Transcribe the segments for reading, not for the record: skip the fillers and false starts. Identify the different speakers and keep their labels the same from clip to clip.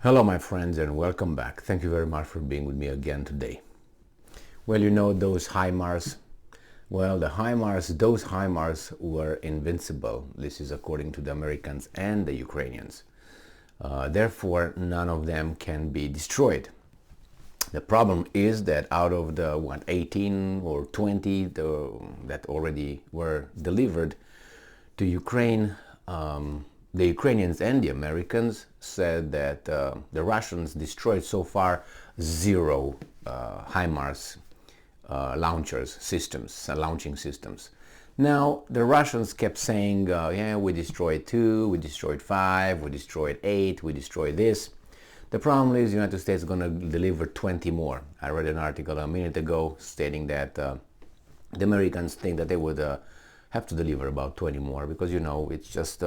Speaker 1: Hello my friends and welcome back. Thank you very much for being with me again today. Well, you know those HIMARS? Well, those HIMARS were invincible. This is according to the Americans and the Ukrainians. Therefore, none of them can be destroyed. The problem is that out of the 18 or 20 that already were delivered to Ukraine, the Ukrainians and the Americans said that the Russians destroyed so far 0 HIMARS launching systems. Now the Russians kept saying, yeah, we destroyed 2, we destroyed 5, we destroyed 8, we destroyed this. The problem is the United States is going to deliver 20 more. I read an article a minute ago stating that the Americans think that they would have to deliver about 20 more because, you know, it's just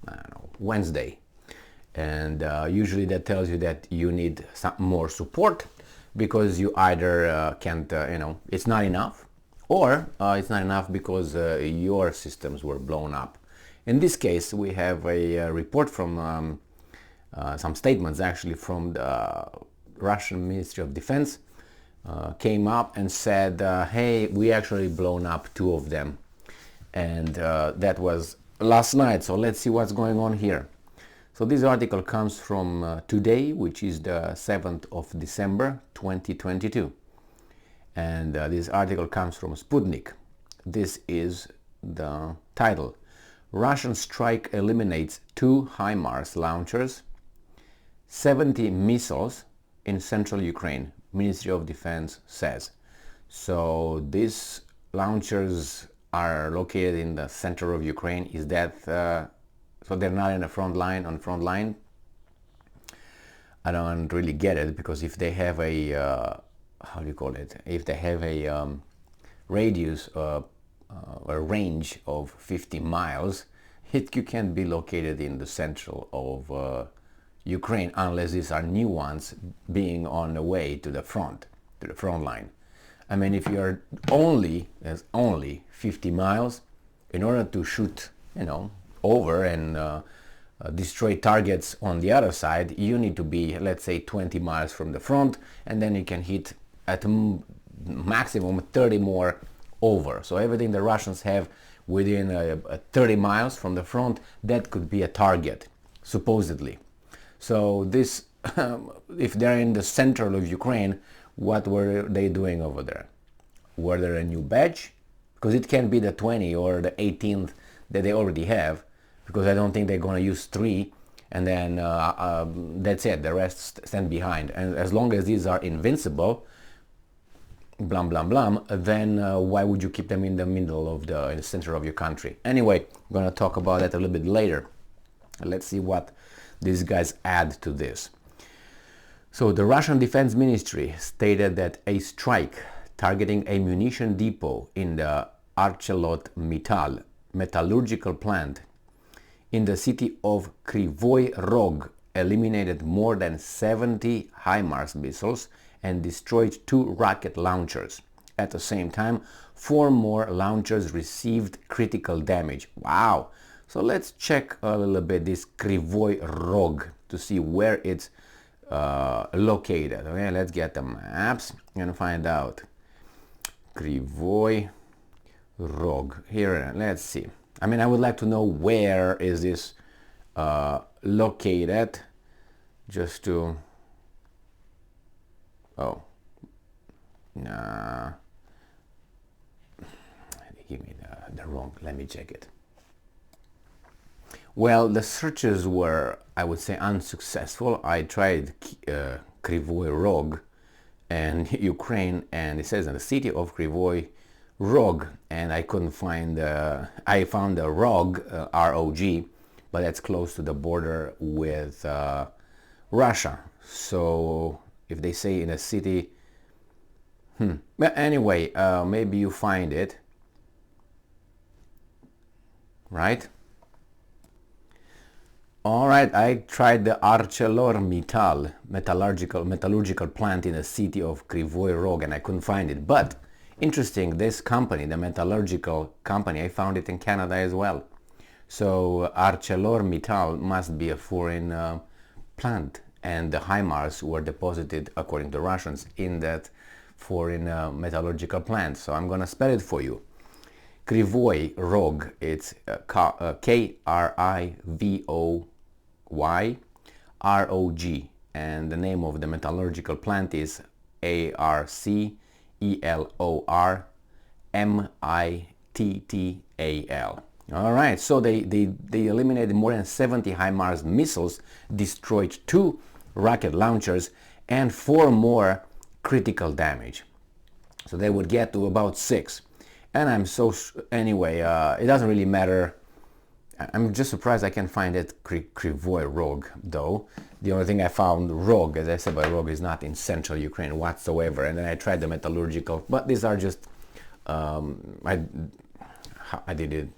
Speaker 1: I don't know, Wednesday, and usually that tells you that you need some more support because you either can't, it's not enough, or it's not enough because your systems were blown up. In this case, we have a report from some statements actually from the Russian Ministry of Defense came up and said, hey, we actually blown up 2 of them, and that was last night. So let's see what's going on here. So this article comes from today, which is the 7th of December 2022, and this article comes from Sputnik. This is the title: Russian strike eliminates 2 HIMARS launchers, 70 missiles in central Ukraine, Ministry of Defense says. So these launchers are located in the center of Ukraine. Is that so they're not in the front line? I don't really get it, because if they have a how do you call it? If they have a radius a range of 50 miles, you can't be located in the central of Ukraine unless these are new ones being on the way to the front line. I mean, if you're only 50 miles, in order to shoot, over and destroy targets on the other side, you need to be, let's say, 20 miles from the front, and then you can hit at maximum 30 more over. So everything the Russians have within 30 miles from the front, that could be a target, supposedly. So this, if they're in the center of Ukraine, what were they doing over there? Were there a new batch? Because it can't be the 20 or the 18th that they already have, because I don't think they're going to use 3 and then that's it, the rest stand behind. And as long as these are invincible, blam blam blam, then why would you keep them in the middle of in the center of your country? Anyway, I'm going to talk about that a little bit later. Let's see what these guys add to this. So the Russian Defense Ministry stated that a strike targeting a munition depot in the ArcelorMittal metallurgical plant in the city of Kryvyi Rog eliminated more than 70 HIMARS missiles and destroyed 2 rocket launchers. At the same time, 4 more launchers received critical damage. Wow! So let's check a little bit this Kryvyi Rog to see where it's located. Okay, let's get the maps and find out. Kryvyi Rog. Here, let's see. I mean, I would like to know where is this located, just to... Oh. Nah. Give me the wrong... Let me check it. Well, the searches were, I would say, unsuccessful. I tried Kryvyi Rog and Ukraine, and it says in the city of Kryvyi Rog, and I couldn't find I found the Rog, R-O-G, but that's close to the border with Russia. So if they say in a city, but anyway, maybe you find it, right? All right, I tried the ArcelorMittal metallurgical plant in the city of Kryvyi Rog, and I couldn't find it. But interesting, this company, the metallurgical company, I found it in Canada as well. So ArcelorMittal must be a foreign plant, and the HIMARS were deposited, according to Russians, in that foreign metallurgical plant. So I'm gonna spell it for you. Krivoy Rog, it's Krivoy ROG, and the name of the metallurgical plant is ARCELORMITTAL. All right, so they eliminated more than 70 HIMARS missiles, destroyed 2 rocket launchers, and 4 more critical damage. So they would get to about 6. And anyway, it doesn't really matter. I'm just surprised I can find it Krivoy Rog, though. The only thing I found, Rog, as I said, but Rog is not in central Ukraine whatsoever. And then I tried the metallurgical, but these are just, I did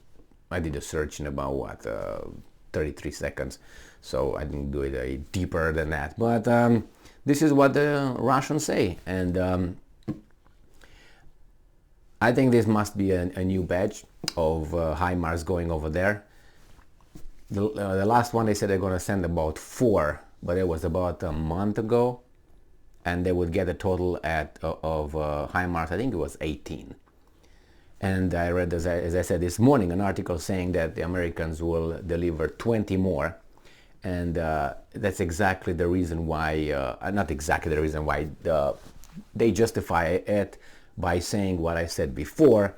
Speaker 1: a search in about 33 seconds, so I didn't do it deeper than that. But this is what the Russians say, and I think this must be a new batch of HIMARS going over there. The last one, they said they're going to send about 4, but it was about a month ago, and they would get a total of HIMARS, I think it was 18. And I read, as I said this morning, an article saying that the Americans will deliver 20 more. And that's exactly the reason why, not exactly the reason why, they justify it by saying what I said before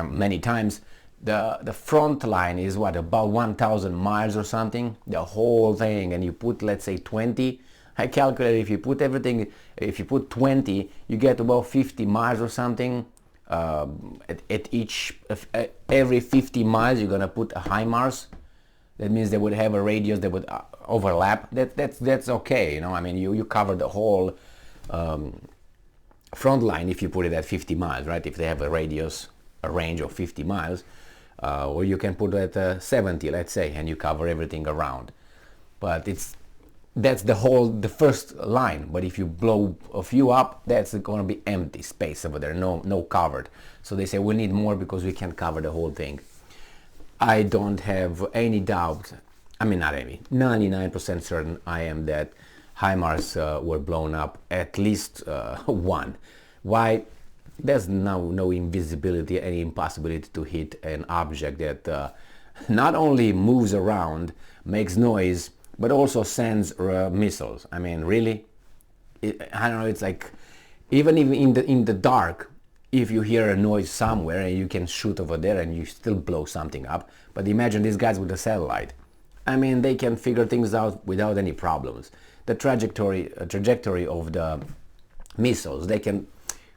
Speaker 1: many times. The front line is what, about 1,000 miles or something, the whole thing, and you put, let's say, 20. I calculated if you put everything, if you put 20, you get about 50 miles or something. Every 50 miles you're gonna put a HIMARS. That means they would have a radius that would overlap. That's okay, you know. I mean, you cover the whole front line if you put it at 50 miles, right? If they have a radius, a range of 50 miles, or you can put it at 70, let's say, and you cover everything around. But that's the first line. But if you blow a few up, that's going to be empty space over there, no covered. So they say we need more because we can't cover the whole thing. I don't have any doubt, I mean not any, 99% certain I am that HIMARS were blown up, at least one. Why? There's no invisibility, any impossibility to hit an object that not only moves around, makes noise, but also sends missiles. I mean, really? I don't know, it's like, even in the dark, if you hear a noise somewhere and you can shoot over there and you still blow something up. But imagine these guys with a satellite. I mean, they can figure things out without any problems. The trajectory of the missiles, they can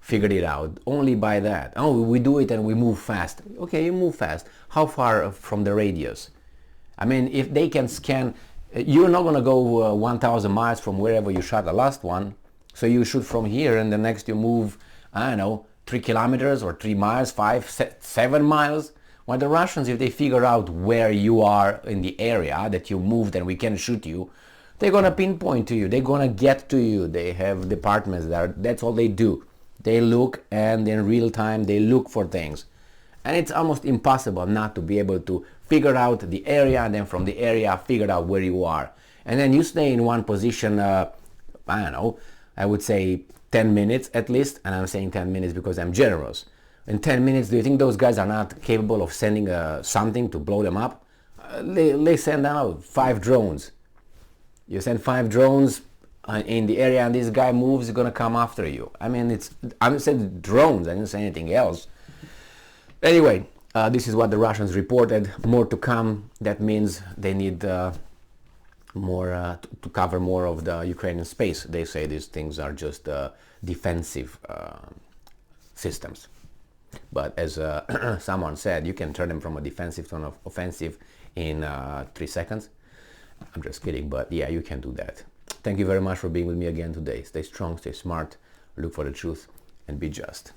Speaker 1: figure it out only by that. Oh, we do it and we move fast. Okay, you move fast. How far from the radius? I mean, if they can scan, you're not going to go 1,000 miles from wherever you shot the last one. So you shoot from here and the next you move, I don't know, 3 kilometers or 3 miles, 5, 7 miles. Well, the Russians, if they figure out where you are in the area that you moved and we can shoot you, they're going to pinpoint to you. They're going to get to you. They have departments there. That's all they do. They look, and in real time they look for things. And it's almost impossible not to be able to figure out the area, and then from the area figure out where you are. And then you stay in one position, I don't know, I would say 10 minutes at least, and I'm saying 10 minutes because I'm generous. In 10 minutes, do you think those guys are not capable of sending something to blow them up? They send out 5 drones. You send 5 drones in the area and this guy moves, he's gonna come after you. I mean, I'm saying drones, I didn't say anything else. Anyway, this is what the Russians reported. More to come. That means they need more to cover more of the Ukrainian space. They say these things are just defensive systems. But as someone said, you can turn them from a defensive to an offensive in 3 seconds. I'm just kidding, but yeah, you can do that. Thank you very much for being with me again today. Stay strong, stay smart, look for the truth, and be just.